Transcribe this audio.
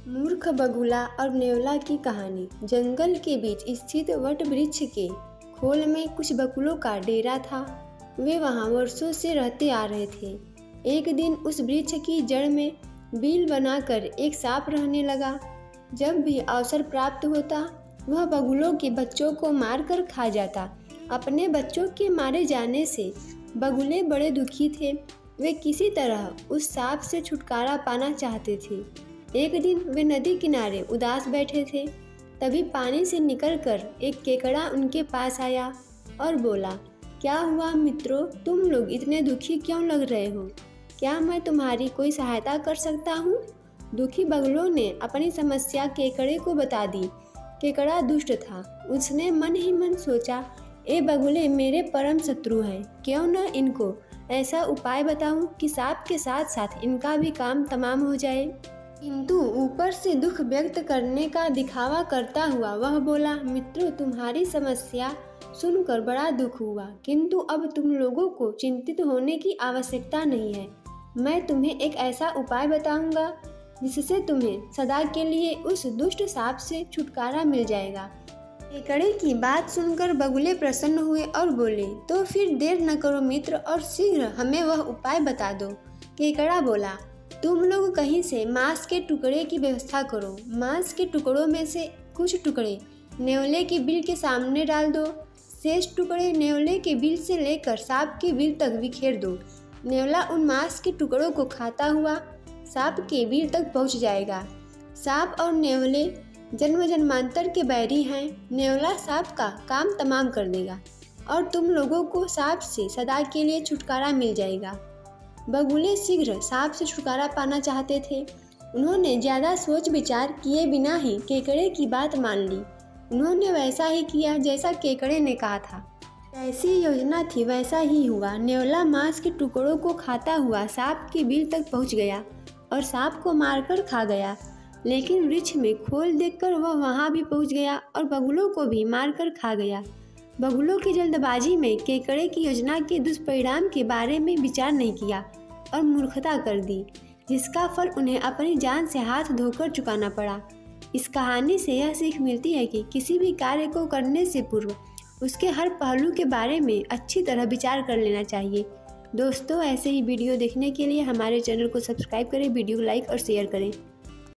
मूर्ख बगुला और नेवला की कहानी। जंगल के बीच स्थित वट वृक्ष के खोल में कुछ बगुलों का डेरा था। वे वहां वर्षों से रहते आ रहे थे। एक दिन उस वृक्ष की जड़ में बिल बनाकर एक सांप रहने लगा। जब भी अवसर प्राप्त होता वह बगुलों के बच्चों को मारकर खा जाता। अपने बच्चों के मारे जाने से बगुले बड़े दुखी थे। वे किसी तरह उस सांप से छुटकारा पाना चाहते थे। एक दिन वे नदी किनारे उदास बैठे थे। तभी पानी से निकलकर एक केकड़ा उनके पास आया और बोला, क्या हुआ मित्रों, तुम लोग इतने दुखी क्यों लग रहे हो? क्या मैं तुम्हारी कोई सहायता कर सकता हूँ? दुखी बगुलों ने अपनी समस्या केकड़े को बता दी। केकड़ा दुष्ट था। उसने मन ही मन सोचा, ए बगुले मेरे परम शत्रु हैं, क्यों न इनको ऐसा उपाय बताऊं कि सांप के साथ साथ इनका भी काम तमाम हो जाए। किंतु ऊपर से दुख व्यक्त करने का दिखावा करता हुआ वह बोला, मित्रों तुम्हारी समस्या सुनकर बड़ा दुख हुआ, किंतु अब तुम लोगों को चिंतित होने की आवश्यकता नहीं है। मैं तुम्हें एक ऐसा उपाय बताऊंगा जिससे तुम्हें सदा के लिए उस दुष्ट सांप से छुटकारा मिल जाएगा। केकड़े की बात सुनकर बगुले प्रसन्न हुए और बोले, तो फिर देर न करो मित्र और शीघ्र हमें वह उपाय बता दो। केकड़ा बोला, तुम लोग कहीं से मांस के टुकड़े की व्यवस्था करो। मांस के टुकड़ों में से कुछ टुकड़े नेवले के बिल के सामने डाल दो। शेष टुकड़े नेवले के बिल से लेकर सांप के बिल तक बिखेर दो। नेवला उन मांस के टुकड़ों को खाता हुआ सांप के बिल तक पहुंच जाएगा। सांप और नेवले जन्म जन्मांतर के बैरी हैं। नेवला सांप का काम तमाम कर देगा और तुम लोगों को सांप से सदा के लिए छुटकारा मिल जाएगा। बगुले शीघ्र सांप से छुटकारा पाना चाहते थे। उन्होंने ज़्यादा सोच विचार किए बिना ही केकड़े की बात मान ली। उन्होंने वैसा ही किया जैसा केकड़े ने कहा था। जैसी योजना थी वैसा ही हुआ। नेवला मांस के टुकड़ों को खाता हुआ सांप के बिल तक पहुंच गया और सांप को मारकर खा गया। लेकिन वृक्ष में खोल देखकर वह वहां भी पहुंच गया और बगुलों को भी मारकर खा गया। बगुलों की जल्दबाजी में केकड़े की योजना के दुष्परिणाम के बारे में विचार नहीं किया और मूर्खता कर दी, जिसका फल उन्हें अपनी जान से हाथ धोकर चुकाना पड़ा। इस कहानी से यह सीख मिलती है कि किसी भी कार्य को करने से पूर्व उसके हर पहलू के बारे में अच्छी तरह विचार कर लेना चाहिए। दोस्तों, ऐसे ही वीडियो देखने के लिए हमारे चैनल को सब्सक्राइब करें, वीडियो को लाइक और शेयर करें।